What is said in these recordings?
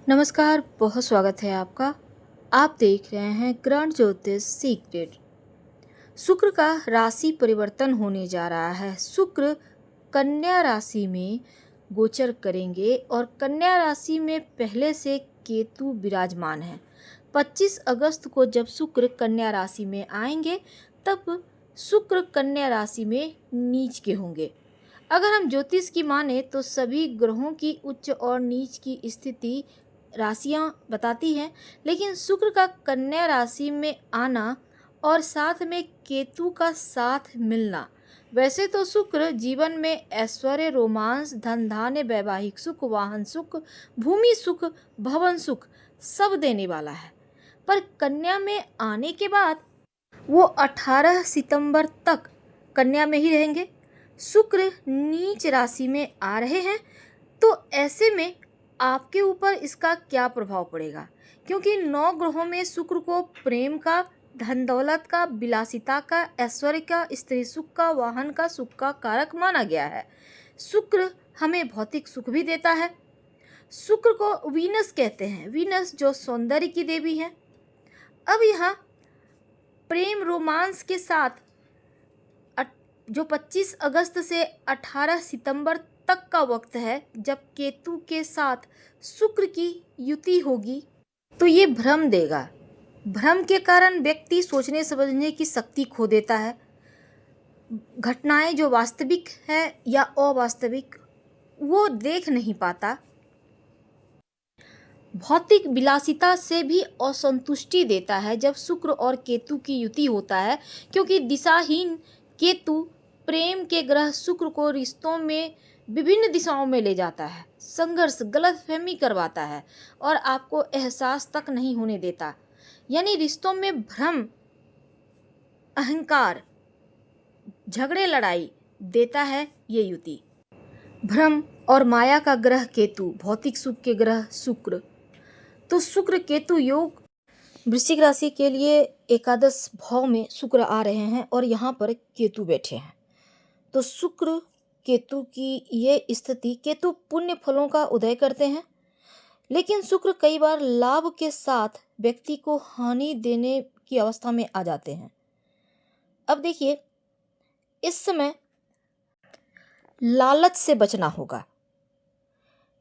नमस्कार, बहुत स्वागत है आपका। आप देख रहे हैं ग्रहण ज्योतिष सीक्रेट। शुक्र का राशि परिवर्तन होने जा रहा है। शुक्र कन्या राशि में गोचर करेंगे और कन्या राशि में पहले से केतु विराजमान है। 25 अगस्त को जब शुक्र कन्या राशि में आएंगे तब शुक्र कन्या राशि में नीच के होंगे। अगर हम ज्योतिष की माने तो सभी ग्रहों की उच्च और नीच की स्थिति राशियां बताती हैं, लेकिन शुक्र का कन्या राशि में आना और साथ में केतु का साथ मिलना, वैसे तो शुक्र जीवन में ऐश्वर्य, रोमांस, धन धान्य, वैवाहिक सुख, वाहन सुख, भूमि सुख, भवन सुख सब देने वाला है। पर कन्या में आने के बाद वो 18 सितंबर तक कन्या में ही रहेंगे। शुक्र नीच राशि में आ रहे हैं, तो ऐसे में आपके ऊपर इसका क्या प्रभाव पड़ेगा? क्योंकि 9 ग्रहों में शुक्र को प्रेम का, धन दौलत का, विलासिता का, ऐश्वर्य का, स्त्री सुख का, वाहन का सुख का कारक माना गया है। शुक्र हमें भौतिक सुख भी देता है। शुक्र को वीनस कहते हैं, वीनस जो सौंदर्य की देवी है। अब यहाँ प्रेम रोमांस के साथ जो 25 अगस्त से 18 सितंबर तक का वक्त है, जब केतु के साथ शुक्र की युति होगी, तो ये भ्रम देगा। भ्रम के कारण व्यक्ति सोचने समझने की शक्ति खो देता है। घटनाएं जो वास्तविक है या अवास्तविक वो देख नहीं पाता। भौतिक विलासिता से भी असंतुष्टि देता है जब शुक्र और केतु की युति होता है, क्योंकि दिशाहीन केतु प्रेम के ग्रह शुक्र को रिश्तों में विभिन्न दिशाओं में ले जाता है, संघर्ष, गलतफहमी करवाता है और आपको एहसास तक नहीं होने देता। यानी रिश्तों में भ्रम, अहंकार, झगड़े, लड़ाई देता है ये युति। भ्रम और माया का ग्रह केतु, भौतिक सुख के ग्रह शुक्र। तो शुक्र केतु योग वृश्चिक राशि के लिए एकादश भाव में शुक्र आ रहे हैं और यहाँ पर केतु बैठे हैं। तो शुक्र केतु की ये स्थिति, केतु पुण्य फलों का उदय करते हैं, लेकिन शुक्र कई बार लाभ के साथ व्यक्ति को हानि देने की अवस्था में आ जाते हैं। अब देखिए, इस समय लालच से बचना होगा,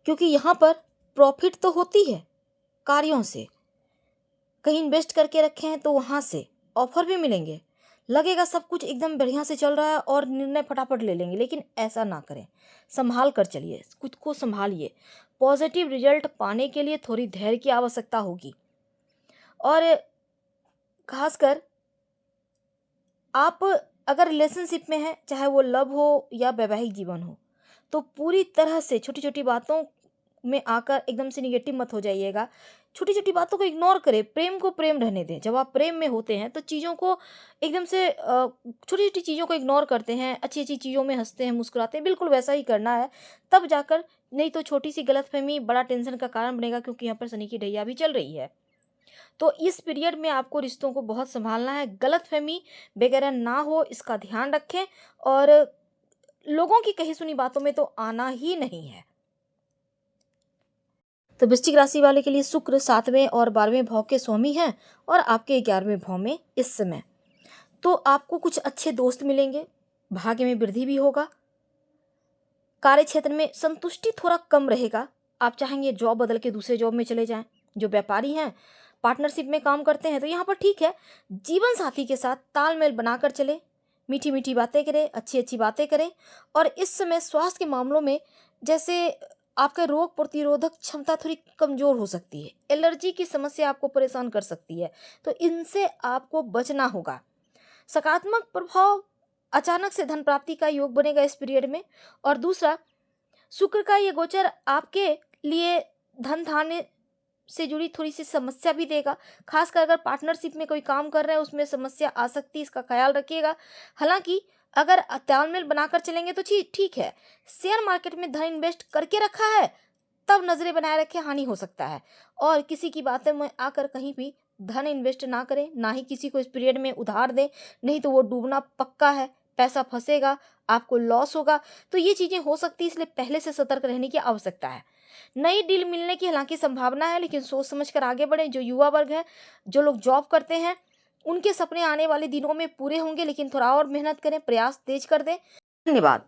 क्योंकि यहाँ पर प्रॉफिट तो होती है कार्यों से। कहीं इन्वेस्ट करके रखे हैं तो वहाँ से ऑफर भी मिलेंगे, लगेगा सब कुछ एकदम बढ़िया से चल रहा है और निर्णय फटाफट ले लेंगे, लेकिन ऐसा ना करें। संभाल कर चलिए, खुद को संभालिए। पॉजिटिव रिजल्ट पाने के लिए थोड़ी धैर्य की आवश्यकता होगी। और खासकर आप अगर रिलेशनशिप में हैं, चाहे वो लव हो या वैवाहिक जीवन हो, तो पूरी तरह से छोटी छोटी बातों में आकर एकदम से निगेटिव मत हो जाइएगा। छोटी छोटी बातों को इग्नोर करें, प्रेम को प्रेम रहने दें। जब आप प्रेम में होते हैं तो चीज़ों को एकदम से छोटी छोटी चीज़ों को इग्नोर करते हैं, अच्छी अच्छी चीज़ों में हंसते हैं, मुस्कुराते हैं। बिल्कुल वैसा ही करना है, तब जाकर। नहीं तो छोटी सी गलतफहमी बड़ा टेंशन का कारण बनेगा, क्योंकि यहाँ पर शनि की ढैया भी चल रही है। तो इस पीरियड में आपको रिश्तों को बहुत संभालना है, गलतफहमी वगैरह ना हो इसका ध्यान रखें, और लोगों की कही सुनी बातों में तो आना ही नहीं है। तो वृश्चिक राशि वाले के लिए शुक्र 7वें और 12वें भाव के स्वामी हैं और आपके 11वें भाव में इस समय। तो आपको कुछ अच्छे दोस्त मिलेंगे, भाग्य में वृद्धि भी होगा, कार्य क्षेत्र में संतुष्टि थोड़ा कम रहेगा। आप चाहेंगे जॉब बदल के दूसरे जॉब में चले जाएं। जो व्यापारी हैं, पार्टनरशिप में काम करते हैं, तो यहाँ पर ठीक है। जीवन साथी के साथ तालमेल बनाकर चले, मीठी मीठी बातें करें, अच्छी अच्छी बातें करें। और इस समय स्वास्थ्य के मामलों में, जैसे आपका रोग प्रतिरोधक क्षमता थोड़ी कमजोर हो सकती है, एलर्जी की समस्या आपको परेशान कर सकती है, तो इनसे आपको बचना होगा। सकारात्मक प्रभाव, अचानक से धन प्राप्ति का योग बनेगा इस पीरियड में। और दूसरा, शुक्र का ये गोचर आपके लिए धन धान्य से जुड़ी थोड़ी सी समस्या भी देगा। खासकर अगर पार्टनरशिप में कोई काम कर रहे हैं, उसमें समस्या आ सकती है, इसका ख्याल रखिएगा। हालांकि अगर तालमेल बनाकर चलेंगे तो ठीक है। शेयर मार्केट में धन इन्वेस्ट करके रखा है, तब नजरें बनाए रखें, हानि हो सकता है। और किसी की बातों में आकर कहीं भी धन इन्वेस्ट ना करें, ना ही किसी को इस पीरियड में उधार दें, नहीं तो वो डूबना पक्का है, पैसा फंसेगा, आपको लॉस होगा। तो ये चीज़ें हो सकती है, इसलिए पहले से सतर्क रहने की आवश्यकता है। नई डील मिलने की हालांकि संभावना है, लेकिन सोच समझ कर आगे बढ़ें। जो युवा वर्ग है, जो लोग जॉब करते हैं, उनके सपने आने वाले दिनों में पूरे होंगे, लेकिन थोड़ा और मेहनत करें, प्रयास तेज कर दें। धन्यवाद।